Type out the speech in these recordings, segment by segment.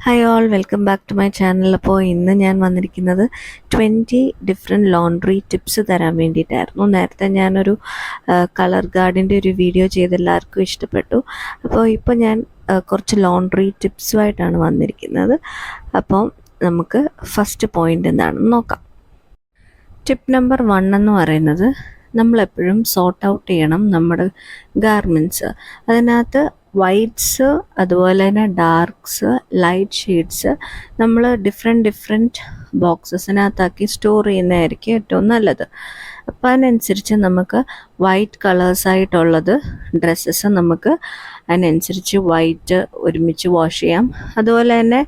Hi all, welcome back to my channel. അപ്പോൾ ഇന്ന് ഞാൻ വന്നിരിക്കുന്നത് 20 ഡിഫറെൻറ്റ് ലോണ്ട്രി ടിപ്സ് തരാൻ വേണ്ടിയിട്ടായിരുന്നു. നേരത്തെ ഞാനൊരു കളർ ഗാർഡിൻ്റെ ഒരു വീഡിയോ ചെയ്ത് എല്ലാവർക്കും ഇഷ്ടപ്പെട്ടു. അപ്പോൾ ഇപ്പോൾ ഞാൻ കുറച്ച് ലോണ്ട്രി ടിപ്സുമായിട്ടാണ് വന്നിരിക്കുന്നത്. അപ്പോൾ നമുക്ക് ഫസ്റ്റ് പോയിൻ്റ് എന്താണെന്ന് നോക്കാം. ടിപ്പ് നമ്പർ 1 എന്ന് പറയുന്നത്, നമ്മളെപ്പോഴും സോർട്ട് ഔട്ട് ചെയ്യണം നമ്മുടെ ഗാർമെൻറ്റ്സ്. അതിനകത്ത് വൈറ്റ്സ്, അതുപോലെ തന്നെ ഡാർക്ക്സ്, ലൈറ്റ് ഷെയ്ഡ്സ് നമ്മൾ ഡിഫറെൻറ്റ് ബോക്സസിനകത്താക്കി സ്റ്റോർ ചെയ്യുന്നതായിരിക്കും ഏറ്റവും നല്ലത്. അപ്പം അതിനനുസരിച്ച് നമുക്ക് വൈറ്റ് കളേഴ്സായിട്ടുള്ളത് ഡ്രസ്സസ് നമുക്ക് അതിനനുസരിച്ച് വൈറ്റ് ഒരുമിച്ച് വാഷ് ചെയ്യാം. അതുപോലെ തന്നെ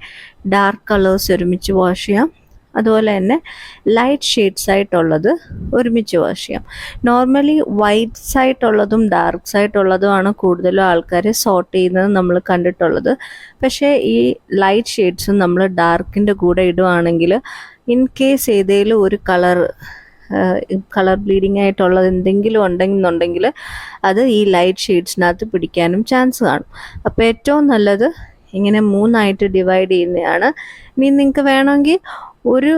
ഡാർക്ക് കളേഴ്സ് ഒരുമിച്ച് വാഷ് ചെയ്യാം. അതുപോലെ തന്നെ ലൈറ്റ് ഷെയ്ഡ്സ് ആയിട്ടുള്ളത് ഒരുമിച്ച് വാഷ് ചെയ്യാം. നോർമലി വൈറ്റ്സ് ആയിട്ടുള്ളതും ഡാർക്ക്സ് ആയിട്ടുള്ളതുമാണ് കൂടുതലും ആൾക്കാർ സോർട്ട് ചെയ്യുന്നത് നമ്മൾ കണ്ടിട്ടുള്ളത്. പക്ഷേ ഈ ലൈറ്റ് ഷെയ്ഡ്സും നമ്മൾ ഡാർക്കിൻ്റെ കൂടെ ഇടുവാണെങ്കിൽ ഇൻ കേസ് ഏതെങ്കിലും ഒരു കളർ ബ്ലീഡിങ് ആയിട്ടുള്ളത് എന്തെങ്കിലും ഉണ്ടെന്നുണ്ടെങ്കിൽ അത് ഈ ലൈറ്റ് ഷെയ്ഡ്സിനകത്ത് പിടിക്കാനും ചാൻസ് കാണും. അപ്പോൾ ഏറ്റവും നല്ലത് ഇങ്ങനെ 3ആയിട്ട് ഡിവൈഡ് ചെയ്യുന്നതാണ്. ഇനി നിങ്ങൾക്ക് വേണമെങ്കിൽ ഒരു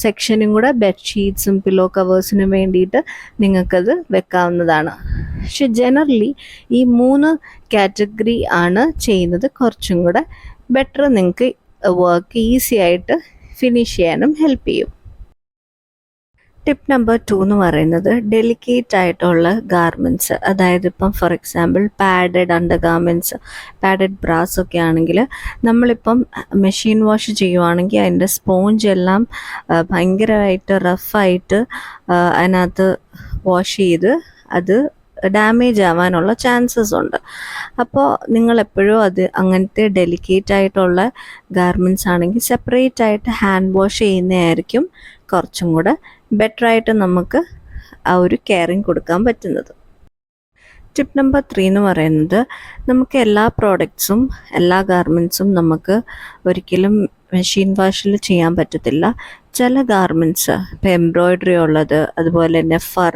സെക്ഷനും കൂടെ ബെഡ്ഷീറ്റ്സും പില്ലോ കവേഴ്സിനും വേണ്ടിയിട്ട് നിങ്ങൾക്കത് വെക്കാവുന്നതാണ്. പക്ഷെ ജനറലി ഈ 3 കാറ്റഗറി ആണ് ചെയ്യുന്നത് കുറച്ചും കൂടെ ബെറ്റർ. നിങ്ങൾക്ക് വർക്ക് ഈസി ആയിട്ട് ഫിനിഷ് ചെയ്യാനും ഹെൽപ്പ് ചെയ്യും. ടിപ്പ് നമ്പർ 2 എന്ന് പറയുന്നത്, ഡെലിക്കേറ്റ് ആയിട്ടുള്ള ഗാർമെൻറ്റ്സ്, അതായത് ഇപ്പം for example padded under garments, padded brass ഒക്കെ ആണെങ്കിൽ നമ്മളിപ്പം മെഷീൻ വാഷ് ചെയ്യുവാണെങ്കിൽ അതിൻ്റെ സ്പോഞ്ച് എല്ലാം ഭയങ്കരമായിട്ട് റഫായിട്ട് അതിനകത്ത് വാഷ് ചെയ്ത് അത് ഡാമേജ് ആവാനുള്ള ചാൻസസ് ഉണ്ട്. അപ്പോൾ നിങ്ങളെപ്പോഴും അങ്ങനത്തെ ഡെലിക്കേറ്റ് ആയിട്ടുള്ള ഗാർമെൻറ്റ്സ് ആണെങ്കിൽ സെപ്പറേറ്റ് ആയിട്ട് ഹാൻഡ് വാഷ് ചെയ്യുന്നതായിരിക്കും കുറച്ചും കൂടെ ബെറ്ററായിട്ട് നമുക്ക് ആ ഒരു കെയറിങ് കൊടുക്കാൻ പറ്റുന്നത്. ടിപ്പ് നമ്പർ 3 എന്ന് പറയുന്നത്, നമുക്ക് എല്ലാ പ്രോഡക്ട്സും എല്ലാ ഗാർമെൻറ്റ്സും നമുക്ക് ഒരിക്കലും മെഷീൻ വാഷിൽ ചെയ്യാൻ പറ്റത്തില്ല. ചില ഗാർമെൻറ്റ്സ് ഇപ്പോൾ എംബ്രോയ്ഡറി ഉള്ളത്, അതുപോലെ തന്നെ ഫർ,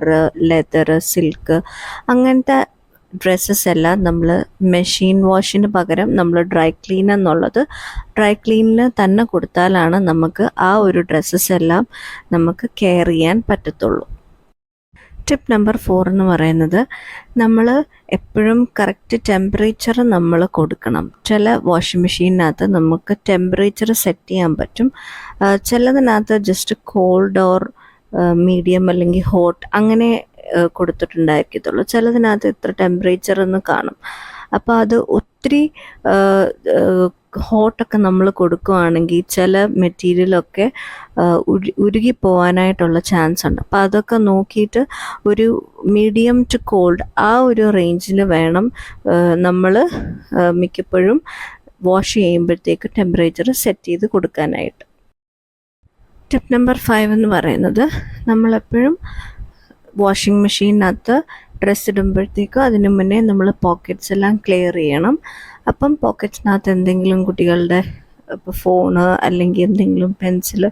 ലെതർ, സിൽക്ക് അങ്ങനത്തെ ഡ്രസ്സസ് എല്ലാം നമ്മൾ മെഷീൻ വാഷിന് പകരം നമ്മൾ ഡ്രൈ ക്ലീൻ എന്നുള്ളത് ഡ്രൈ ക്ലീനിന് തന്നെ കൊടുത്താലാണ് നമുക്ക് ആ ഒരു ഡ്രസ്സസ് എല്ലാം നമുക്ക് കെയർ ചെയ്യാൻ പറ്റത്തുള്ളൂ. ടിപ്പ് നമ്പർ 4 എന്ന് പറയുന്നത്, നമ്മൾ എപ്പോഴും കറക്റ്റ് ടെമ്പറേച്ചർ നമ്മൾ കൊടുക്കണം. ചില വാഷിംഗ് മെഷീനകത്ത് നമുക്ക് ടെമ്പറേച്ചർ സെറ്റ് ചെയ്യാൻ പറ്റും. ചിലതിനകത്ത് ജസ്റ്റ് കോൾഡ് ഓർ മീഡിയം അല്ലെങ്കിൽ ഹോട്ട് അങ്ങനെ കൊടുത്തിട്ടുണ്ടായിരിക്കത്തുള്ളൂ. ചിലതിനകത്ത് ഇത്ര ടെമ്പറേച്ചർ എന്ന് കാണും. അപ്പോൾ അത് ഒത്തിരി ഹോട്ടൊക്കെ നമ്മൾ കൊടുക്കുകയാണെങ്കിൽ ചില മെറ്റീരിയലൊക്കെ ഉരുകിപ്പോവാനായിട്ടുള്ള ചാൻസ് ഉണ്ട്. അപ്പോൾ അതൊക്കെ നോക്കിയിട്ട് ഒരു മീഡിയം ടു കോൾഡ് ആ ഒരു റേഞ്ചിൽ വേണം നമ്മൾ മിക്കപ്പോഴും വാഷ് ചെയ്യുമ്പോഴത്തേക്ക് ടെമ്പറേച്ചർ സെറ്റ് ചെയ്ത് കൊടുക്കാനായിട്ട്. ടിപ്പ് നമ്പർ 5 എന്ന് പറയുന്നത്, നമ്മളെപ്പോഴും വാഷിംഗ് മെഷീനകത്ത് ഡ്രസ്സ് ഇടുമ്പോഴത്തേക്കും അതിന് മുന്നേ നമ്മൾ പോക്കറ്റ്സ് എല്ലാം ക്ലിയർ ചെയ്യണം. അപ്പം പോക്കറ്റ്സിനകത്ത് എന്തെങ്കിലും കുട്ടികളുടെ ഇപ്പോൾ ഫോണ് അല്ലെങ്കിൽ എന്തെങ്കിലും പെൻസില്,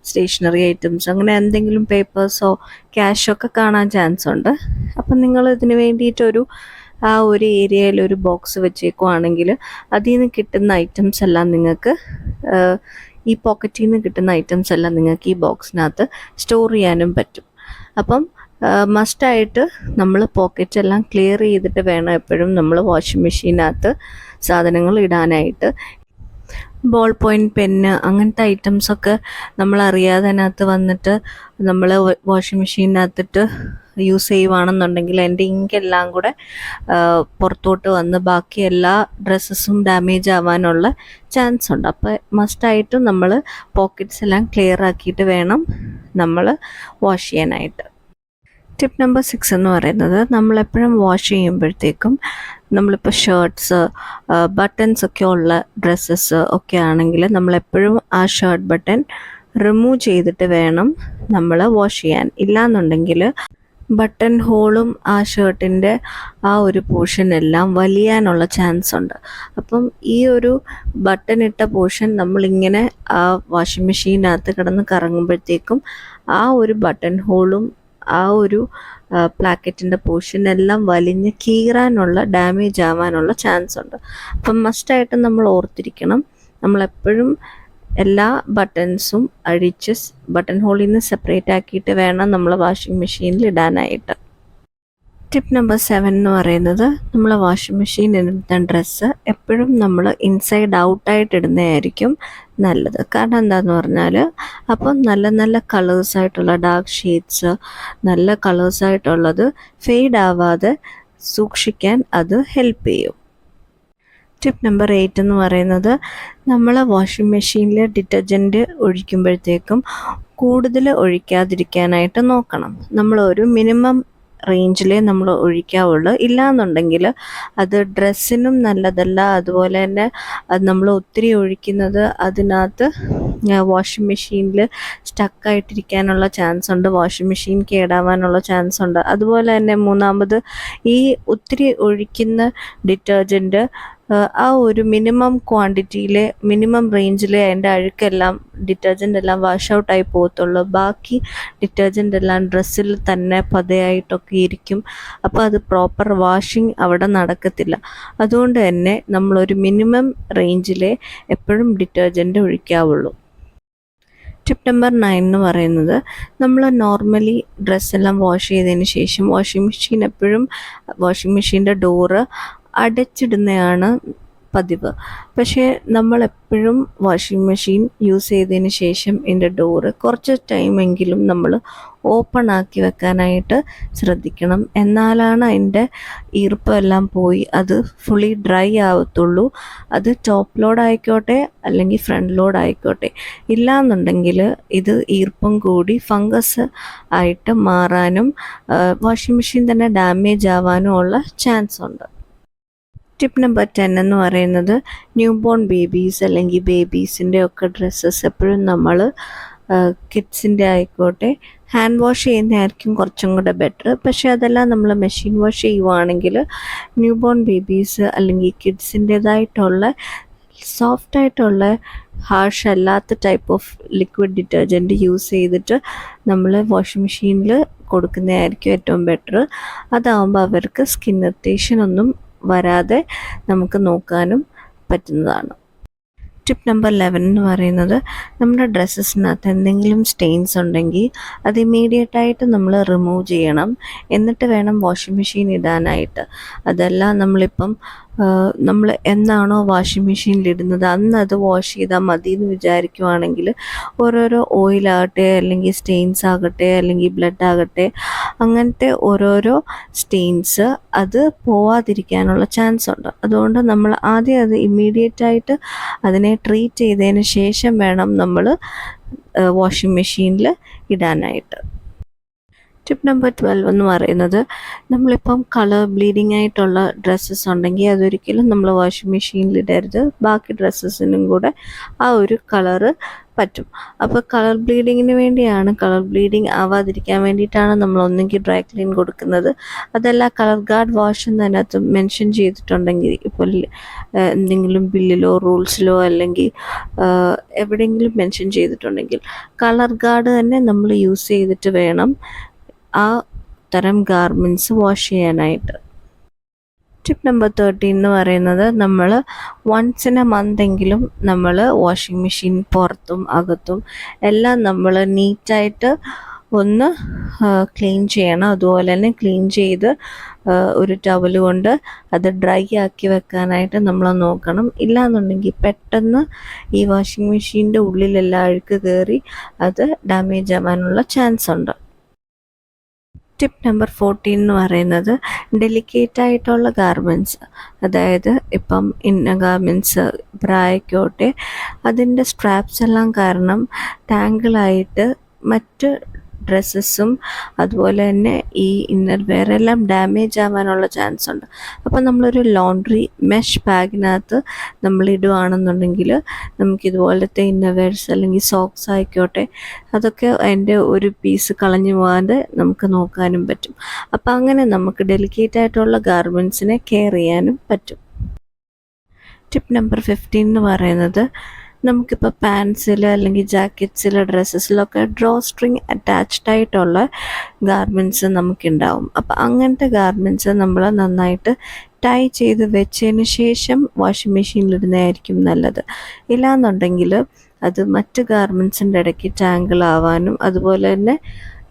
സ്റ്റേഷനറി ഐറ്റംസ് അങ്ങനെ എന്തെങ്കിലും പേപ്പേഴ്സോ ക്യാഷോ ഒക്കെ കാണാൻ ചാൻസ് ഉണ്ട്. അപ്പം നിങ്ങൾ ഇതിന് വേണ്ടിയിട്ടൊരു ആ ഒരു ഏരിയയിൽ ഒരു ബോക്സ് വെച്ചേക്കുവാണെങ്കിൽ അതിൽ നിന്ന് കിട്ടുന്ന ഐറ്റംസ് എല്ലാം നിങ്ങൾക്ക് ഈ പോക്കറ്റിൽ നിന്ന് കിട്ടുന്ന ഐറ്റംസ് എല്ലാം നിങ്ങൾക്ക് ഈ ബോക്സിനകത്ത് സ്റ്റോർ ചെയ്യാനും പറ്റും. അപ്പം മസ്റ്റായിട്ട് നമ്മൾ പോക്കറ്റ് എല്ലാം ക്ലിയർ ചെയ്തിട്ട് വേണം എപ്പോഴും നമ്മൾ വാഷിംഗ് മെഷീനകത്ത് സാധനങ്ങൾ ഇടാനായിട്ട്. ബോൾ പോയിൻറ്റ്, പെന്ന് അങ്ങനത്തെ ഐറ്റംസൊക്കെ നമ്മളറിയാതെ അതിനകത്ത് വന്നിട്ട് നമ്മൾ വാഷിംഗ് മെഷീനകത്തിട്ട് യൂസ് ചെയ്യുവാണെന്നുണ്ടെങ്കിൽ അതിൻ്റെ ഇങ്കെല്ലാം കൂടെ പുറത്തോട്ട് വന്ന് ബാക്കി എല്ലാ ഡ്രസ്സസും ഡാമേജ് ആവാനുള്ള ചാൻസ് ഉണ്ട്. അപ്പോൾ മസ്റ്റായിട്ടും നമ്മൾ പോക്കറ്റ്സ് എല്ലാം ക്ലിയർ ആക്കിയിട്ട് വേണം നമ്മൾ വാഷ് ചെയ്യാനായിട്ട്. ടിപ്പ് നമ്പർ 6 എന്ന് പറയുന്നത്, നമ്മളെപ്പോഴും വാഷ് ചെയ്യുമ്പോഴത്തേക്കും നമ്മളിപ്പോൾ ഷർട്ട്സ്, ബട്ടൺസ് ഒക്കെ ഉള്ള ഡ്രസ്സസ് ഒക്കെ ആണെങ്കിൽ നമ്മളെപ്പോഴും ആ ഷർട്ട് ബട്ടൺ റിമൂവ് ചെയ്തിട്ട് വേണം നമ്മൾ വാഷ് ചെയ്യാൻ. ഇല്ലാന്നുണ്ടെങ്കിൽ ബട്ടൺ ഹോളും ആ ഷർട്ടിൻ്റെ ആ ഒരു പോർഷൻ എല്ലാം വലിയാനുള്ള ചാൻസ് ഉണ്ട്. അപ്പം ഈ ഒരു ബട്ടൺ ഇട്ട പോർഷൻ നമ്മളിങ്ങനെ ആ വാഷിംഗ് മെഷീനകത്ത് കിടന്ന് കറങ്ങുമ്പോഴത്തേക്കും ആ ഒരു ബട്ടൺ ഹോളും ആ ഒരു പ്ലാക്കറ്റിൻ്റെ പോർഷൻ എല്ലാം വലിഞ്ഞ് കീറാനുള്ള, ഡാമേജ് ആവാനുള്ള ചാൻസ് ഉണ്ട്. അപ്പം മസ്റ്റായിട്ട് നമ്മൾ ഓർത്തിരിക്കണം നമ്മളെപ്പോഴും എല്ലാ ബട്ടൺസും അഴിച്ച് ബട്ടൺ ഹോളിൽ നിന്ന് സെപ്പറേറ്റ് ആക്കിയിട്ട് വേണം നമ്മൾ വാഷിംഗ് മെഷീനിൽ ഇടാനായിട്ട്. ടിപ്പ് നമ്പർ 7 എന്ന് പറയുന്നത്, നമ്മൾ വാഷിംഗ് മെഷീനിൽ ഇടുന്ന ഡ്രസ്സ് എപ്പോഴും നമ്മൾ ഇൻസൈഡ് ഔട്ടായിട്ട് ഇടുന്നതായിരിക്കും നല്ലത്. കാരണം എന്താണെന്ന് പറഞ്ഞാൽ അപ്പം നല്ല നല്ല കളേഴ്സായിട്ടുള്ള ഡാർക്ക് ഷെയ്ഡ്സ്, നല്ല കളേഴ്സായിട്ടുള്ളത് ഫെയ്ഡ് ആവാതെ സൂക്ഷിക്കാൻ അത് ഹെൽപ്പ് ചെയ്യും. ടിപ്പ് നമ്പർ 8 എന്ന് പറയുന്നത്, നമ്മൾ വാഷിംഗ് മെഷീനിൽ ഡിറ്റർജൻറ്റ് ഒഴിക്കുമ്പോഴത്തേക്കും കൂടുതൽ ഒഴിക്കാതിരിക്കാനായിട്ട് നോക്കണം. നമ്മളൊരു മിനിമം റേഞ്ചിലേ നമ്മൾ ഒഴിക്കാവുള്ളൂ. ഇല്ലയെന്നുണ്ടെങ്കിൽ അത് ഡ്രസ്സിനും നല്ലതല്ല. അതുപോലെ തന്നെ അത് നമ്മൾ ഒത്തിരി ഒഴിക്കുന്നത് അതിനകത്ത് വാഷിംഗ് മെഷീനിൽ സ്റ്റക്കായിട്ടിരിക്കാനുള്ള ചാൻസ് ഉണ്ട്, വാഷിംഗ് മെഷീൻ കേടാവാനുള്ള ചാൻസ് ഉണ്ട്. അതുപോലെ തന്നെ മൂന്നാമത്, ഈ ഒത്തിരി ഒഴിക്കുന്ന ഡിറ്റർജൻറ്റ് ആ ഒരു മിനിമം ക്വാണ്ടിറ്റിയിൽ മിനിമം റേഞ്ചിൽ അതിൻ്റെ അഴുക്കെല്ലാം ഡിറ്റർജൻ്റ് എല്ലാം വാഷ് ഔട്ടായി പോകത്തുള്ളൂ. ബാക്കി ഡിറ്റർജൻ്റ് എല്ലാം ഡ്രസ്സിൽ തന്നെ പതയായിട്ടൊക്കെ ഇരിക്കും. അപ്പോൾ അത് പ്രോപ്പർ വാഷിംഗ് അവിടെ നടക്കത്തില്ല. അതുകൊണ്ട് തന്നെ നമ്മളൊരു മിനിമം റേഞ്ചിലേ എപ്പോഴും ഡിറ്റർജൻറ്റ് ഒഴിക്കാവുള്ളൂ. ടിപ്പ് നമ്പർ 9 എന്ന് പറയുന്നത്, നമ്മൾ നോർമലി ഡ്രസ്സെല്ലാം വാഷ് ചെയ്തതിന് ശേഷം വാഷിംഗ് മെഷീൻ എപ്പോഴും വാഷിംഗ് മെഷീൻ്റെ ഡോറ് അടച്ചിടുന്നതാണ് പതിവ്. പക്ഷേ നമ്മളെപ്പോഴും വാഷിംഗ് മെഷീൻ യൂസ് ചെയ്തതിന് ശേഷം ഇതിൻ്റെ ഡോറ് കുറച്ച് ടൈമെങ്കിലും നമ്മൾ ഓപ്പൺ ആക്കി വെക്കാനായിട്ട് ശ്രദ്ധിക്കണം. എന്നാലാണ് അതിൻ്റെ ഈർപ്പമെല്ലാം പോയി അത് ഫുള്ളി ഡ്രൈ ആവത്തുള്ളൂ. അത് ടോപ്പ് ലോഡ് ആയിക്കോട്ടെ അല്ലെങ്കിൽ ഫ്രണ്ട് ലോഡ് ആയിക്കോട്ടെ. ഇല്ലയെന്നുണ്ടെങ്കിൽ ഇത് ഈർപ്പം കൂടി ഫംഗസ് ആയിട്ട് മാറാനും വാഷിംഗ് മെഷീൻ തന്നെ ഡാമേജ് ആവാനും ഉള്ള ചാൻസ് ഉണ്ട്. ടിപ്പ് നമ്പർ 10 എന്ന് പറയുന്നത്, ന്യൂ ബോൺ ബേബീസ് അല്ലെങ്കിൽ ബേബീസിൻ്റെ ഒക്കെ ഡ്രസ്സസ് എപ്പോഴും നമ്മൾ കിഡ്സിൻ്റെ ആയിക്കോട്ടെ ഹാൻഡ് വാഷ് ചെയ്യുന്നതായിരിക്കും കുറച്ചും കൂടെ ബെറ്റർ. പക്ഷേ അതെല്ലാം നമ്മൾ മെഷീൻ വാഷ് ചെയ്യുവാണെങ്കിൽ ന്യൂ ബോൺ ബേബീസ് അല്ലെങ്കിൽ കിഡ്സിൻ്റേതായിട്ടുള്ള സോഫ്റ്റായിട്ടുള്ള ഹാർഷ് അല്ലാത്ത type of liquid detergent use ചെയ്തിട്ട് നമ്മൾ വാഷിംഗ് മെഷീനിൽ കൊടുക്കുന്നതായിരിക്കും ഏറ്റവും ബെറ്റർ. അതാവുമ്പോൾ അവർക്ക് സ്കിൻ ഇറിറ്റേഷൻ ഒന്നും വരാതെ നമുക്ക് നോക്കാനും പറ്റുന്നതാണ്. ടിപ്പ് നമ്പർ 11 എന്ന് പറയുന്നത്, നമ്മുടെ ഡ്രസ്സസിനകത്ത് എന്തെങ്കിലും സ്റ്റെയിൻസ് ഉണ്ടെങ്കിൽ അത് ഇമ്മീഡിയറ്റായിട്ട് നമ്മൾ റിമൂവ് ചെയ്യണം. എന്നിട്ട് വേണം വാഷിംഗ് മെഷീൻ ഇടാനായിട്ട്. അതല്ല നമ്മളിപ്പം നമ്മൾ എന്നാണോ വാഷിംഗ് മെഷീനിലിടുന്നത് അന്ന് അത് വാഷ് ചെയ്താൽ മതി എന്ന് വിചാരിക്കുവാണെങ്കിൽ ഓരോരോ ഓയിലാകട്ടെ അല്ലെങ്കിൽ സ്റ്റെയിൻസ് ആകട്ടെ അല്ലെങ്കിൽ ബ്ലഡ് ആകട്ടെ, അങ്ങനത്തെ ഓരോരോ സ്റ്റെയിൻസ് അത് പോവാതിരിക്കാനുള്ള ചാൻസ് ഉണ്ട്. അതുകൊണ്ട് നമ്മൾ ആദ്യം അത് ഇമ്മീഡിയറ്റായിട്ട് അതിനെ ട്രീറ്റ് ചെയ്തതിന് ശേഷം വേണം നമ്മൾ വാഷിംഗ് മെഷീനിൽ ഇടാനായിട്ട്. ടിപ്പ് നമ്പർ 12 എന്ന് പറയുന്നത്, നമ്മളിപ്പം കളർ ബ്ലീഡിങ് ആയിട്ടുള്ള ഡ്രസ്സസ് ഉണ്ടെങ്കിൽ അതൊരിക്കലും നമ്മൾ വാഷിംഗ് മെഷീനിൽ ഇടരുത്. ബാക്കി ഡ്രസ്സസിനും കൂടെ ആ ഒരു കളറ് പറ്റും. അപ്പോൾ കളർ ബ്ലീഡിങ്ങിന് വേണ്ടിയാണ്, കളർ ബ്ലീഡിങ് ആവാതിരിക്കാൻ വേണ്ടിയിട്ടാണ് നമ്മൾ ഒന്നെങ്കിൽ ഡ്രൈ ക്ലീൻ കൊടുക്കുന്നത്. അതല്ല കളർ ഗാർഡ് വാഷ് എന്നതിനകത്ത് മെൻഷൻ ചെയ്തിട്ടുണ്ടെങ്കിൽ, ഇപ്പോൾ എന്തെങ്കിലും ബില്ലിലോ റൂൾസിലോ അല്ലെങ്കിൽ എവിടെയെങ്കിലും മെൻഷൻ ചെയ്തിട്ടുണ്ടെങ്കിൽ കളർ ഗാർഡ് തന്നെ നമ്മൾ യൂസ് ചെയ്തിട്ട് വേണം ആ തരം ഗാർമെൻറ്റ്സ് വാഷ് ചെയ്യാനായിട്ട്. ടിപ്പ് നമ്പർ 13 എന്ന് പറയുന്നത്, നമ്മൾ വൺസ് ഇൻ എ മന്തെങ്കിലും നമ്മൾ വാഷിംഗ് മെഷീൻ പുറത്തും അകത്തും എല്ലാം നമ്മൾ നീറ്റായിട്ട് ഒന്ന് ക്ലീൻ ചെയ്യണം. അതുപോലെ തന്നെ ക്ലീൻ ചെയ്ത് ഒരു ടവൽ കൊണ്ട് അത് ഡ്രൈ ആക്കി വെക്കാനായിട്ട് നമ്മൾ നോക്കണം. ഇല്ലയെന്നുണ്ടെങ്കിൽ പെട്ടെന്ന് ഈ വാഷിംഗ് മെഷീൻ്റെ ഉള്ളിലെല്ലാം അഴുക്ക് കയറി അത് ഡാമേജ് ആവാനുള്ള ചാൻസ് ഉണ്ട്. ടിപ്പ് നമ്പർ 14 എന്ന് പറയുന്നത്, ഡെലിക്കേറ്റ് ആയിട്ടുള്ള ഗാർമെൻറ്റ്സ്, അതായത് ഇപ്പം ഇന്നർ ഗാർമെൻറ്റ്സ് ബ്രായ്ക്കോട്ടെ അതിൻ്റെ സ്ട്രാപ്സ് എല്ലാം കാരണം ടാങ്കിളായിട്ട് മറ്റ് ഡ്രസ്സസും അതുപോലെ തന്നെ ഈ ഇന്നർ വെയർ എല്ലാം ഡാമേജ് ആവാനുള്ള ചാൻസ് ഉണ്ട്. അപ്പോൾ നമ്മളൊരു ലോണ്ട്രി മെഷ് ബാഗിനകത്ത് നമ്മൾ ഇടുകയാണെന്നുണ്ടെങ്കിൽ നമുക്കിതുപോലത്തെ ഇന്നർ വെയർസ് അല്ലെങ്കിൽ സോക്സ് ആയിക്കോട്ടെ അതൊക്കെ അതിൻ്റെ ഒരു പീസ് കളഞ്ഞു പോകാതെ നമുക്ക് നോക്കാനും പറ്റും. അപ്പോൾ അങ്ങനെ നമുക്ക് ഡെലിക്കേറ്റ് ആയിട്ടുള്ള ഗാർമെൻറ്റ്സിനെ കെയർ ചെയ്യാനും പറ്റും. ടിപ്പ് നമ്പർ 15 എന്ന് പറയുന്നത്, നമുക്കിപ്പോൾ പാൻസിൽ അല്ലെങ്കിൽ ജാക്കറ്റ്സിൽ ഡ്രസ്സസിലൊക്കെ ഡ്രോ സ്ട്രിങ് അറ്റാച്ച്ഡ് ആയിട്ടുള്ള ഗാർമെൻറ്റ്സ് നമുക്കുണ്ടാവും. അപ്പോൾ അങ്ങനത്തെ ഗാർമെൻറ്റ്സ് നമ്മൾ നന്നായിട്ട് ടൈ ചെയ്ത് വെച്ചതിന് ശേഷം വാഷിംഗ് മെഷീനിലിടുന്നതായിരിക്കും നല്ലത്. ഇല്ലാന്നുണ്ടെങ്കിൽ അത് മറ്റ് ഗാർമെൻസിൻ്റെ ഇടയ്ക്ക് ടാങ്കിൾ ആവാനും അതുപോലെ തന്നെ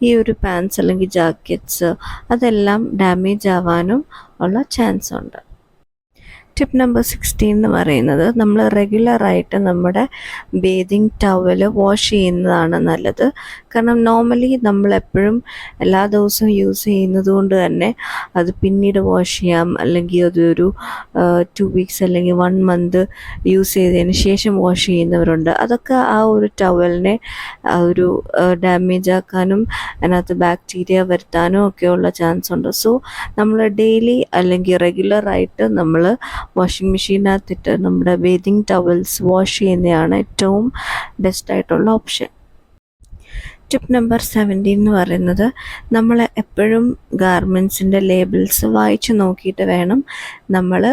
ഈ ഒരു പാൻസ് അല്ലെങ്കിൽ ജാക്കറ്റ്സ് അതെല്ലാം ഡാമേജ് ആവാനും ഉള്ള ചാൻസ് ഉണ്ട്. ടിപ്പ് നമ്പർ 16 എന്ന് പറയുന്നത് നമ്മൾ റെഗുലറായിട്ട് നമ്മുടെ ബേതിങ് ടവല് വാഷ് ചെയ്യുന്നതാണ് നല്ലത്. കാരണം നോർമലി നമ്മളെപ്പോഴും എല്ലാ ദിവസവും യൂസ് ചെയ്യുന്നത് കൊണ്ട് തന്നെ അത് പിന്നീട് വാഷ് ചെയ്യാം, അല്ലെങ്കിൽ അതൊരു 2 വീക്സ് അല്ലെങ്കിൽ 1 മന്ത് യൂസ് ചെയ്തതിന് ശേഷം വാഷ് ചെയ്യുന്നവരുണ്ട്. അതൊക്കെ ആ ഒരു ടവലിനെ ഒരു ഡാമേജ് ആക്കാനും അതിനകത്ത് ബാക്ടീരിയ വരുത്താനും ഒക്കെയുള്ള ചാൻസ് ഉണ്ട്. സോ നമ്മൾ ഡെയിലി അല്ലെങ്കിൽ റെഗുലറായിട്ട് നമ്മൾ വാഷിംഗ് മെഷീനകത്തിട്ട് നമ്മുടെ ബേതിങ് ടവൽസ് വാഷ് ചെയ്യുന്നതാണ് ഏറ്റവും ബെസ്റ്റായിട്ടുള്ള ഓപ്ഷൻ. ടിപ്പ് നമ്പർ 17 എന്ന് പറയുന്നത് നമ്മൾ എപ്പോഴും ഗാർമെൻസിൻ്റെ ലേബിൾസ് വായിച്ച് നോക്കിയിട്ട് വേണം നമ്മൾ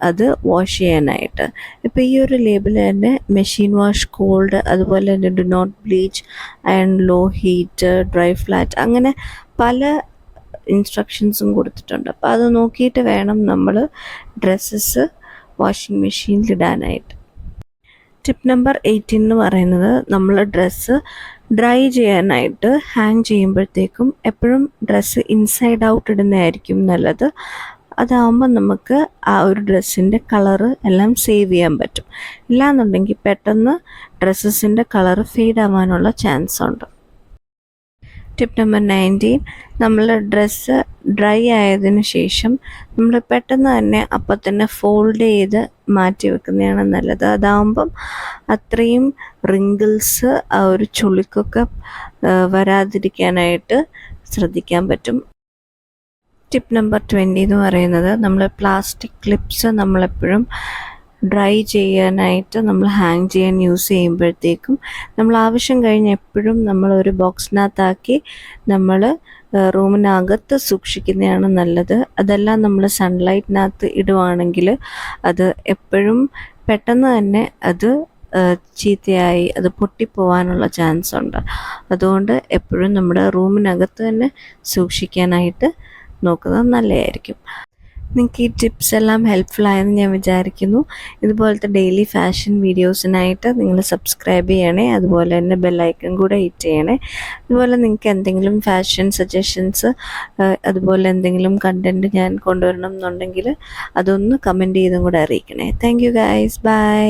അത് വാഷ് ചെയ്യാനായിട്ട്. ഇപ്പോൾ ഈ ഒരു ലേബിൾ തന്നെ മെഷീൻ വാഷ് കോൾഡ്, അതുപോലെ തന്നെ do not bleach, iron low heat, dry flat, അങ്ങനെ പല ഇൻസ്ട്രക്ഷൻസും കൊടുത്തിട്ടുണ്ട്. അപ്പോൾ അത് നോക്കിയിട്ട് വേണം നമ്മൾ ഡ്രസ്സസ് വാഷിംഗ് മെഷീനിലിടാനായിട്ട്. ടിപ്പ് നമ്പർ 18 എന്ന് പറയുന്നത് നമ്മൾ ഡ്രസ്സ് ഡ്രൈ ചെയ്യാനായിട്ട് ഹാങ് ചെയ്യുമ്പോഴത്തേക്കും എപ്പോഴും ഡ്രസ്സ് ഇൻസൈഡ് ഔട്ട് ഇടുന്നതായിരിക്കും നല്ലത്. അതാവുമ്പോൾ നമുക്ക് ആ ഒരു ഡ്രസ്സിൻ്റെ കളറ് എല്ലാം സേവ് ചെയ്യാൻ പറ്റും. ഇല്ലാന്നുണ്ടെങ്കിൽ പെട്ടെന്ന് ഡ്രസ്സസിൻ്റെ കളറ് ഫെയ്ഡ് ആവാനുള്ള ചാൻസ് ഉണ്ട്. ടിപ്പ് നമ്പർ 19, നമ്മൾ ഡ്രസ്സ് ഡ്രൈ ആയതിനു ശേഷം നമ്മൾ പെട്ടെന്ന് തന്നെ അപ്പം തന്നെ ഫോൾഡ് ചെയ്ത് മാറ്റി വെക്കുന്നതാണ് നല്ലത്. അതാവുമ്പം അത്രയും റിങ്കിൾസ് ആ ഒരു ചുളിക്കൊക്കെ വരാതിരിക്കാനായിട്ട് ശ്രദ്ധിക്കാൻ പറ്റും. ടിപ്പ് നമ്പർ 20 എന്ന് പറയുന്നത് നമ്മൾ പ്ലാസ്റ്റിക് ക്ലിപ്സ് നമ്മളെപ്പോഴും ഡ്രൈ ചെയ്യാനായിട്ട് നമ്മൾ ഹാങ് ചെയ്യാൻ യൂസ് ചെയ്യുമ്പോഴത്തേക്കും നമ്മൾ ആവശ്യം കഴിഞ്ഞ് എപ്പോഴും നമ്മളൊരു ബോക്സിനകത്താക്കി നമ്മൾ റൂമിനകത്ത് സൂക്ഷിക്കുന്നതാണ് നല്ലത്. അതെല്ലാം നമ്മൾ സൺലൈറ്റിനകത്ത് ഇടുവാണെങ്കിൽ അത് എപ്പോഴും പെട്ടെന്ന് തന്നെ അത് ചീത്തയായി അത് പൊട്ടിപ്പോവാനുള്ള ചാൻസ് ഉണ്ട്. അതുകൊണ്ട് എപ്പോഴും നമ്മുടെ റൂമിനകത്ത് തന്നെ സൂക്ഷിക്കാനായിട്ട് നോക്കുന്നത് നല്ലതായിരിക്കും. നിങ്ങൾക്ക് ഈ ടിപ്സ് എല്ലാം ഹെൽപ്ഫുൾ ആയെന്ന് ഞാൻ വിചാരിക്കുന്നു. ഇതുപോലത്തെ ഡെയിലി ഫാഷൻ വീഡിയോസിനായിട്ട് നിങ്ങൾ സബ്സ്ക്രൈബ് ചെയ്യണേ, അതുപോലെ തന്നെ ബെല്ലൈക്കൺ കൂടെ ഹിറ്റ് ചെയ്യണേ. അതുപോലെ നിങ്ങൾക്ക് എന്തെങ്കിലും ഫാഷൻ സജഷൻസ് അതുപോലെ എന്തെങ്കിലും കണ്ടൻറ്റ് ഞാൻ കൊണ്ടുവരണം എന്നുണ്ടെങ്കിൽ അതൊന്ന് കമൻറ്റ് ചെയ്തും കൂടെ അറിയിക്കണേ. Thank you guys, by.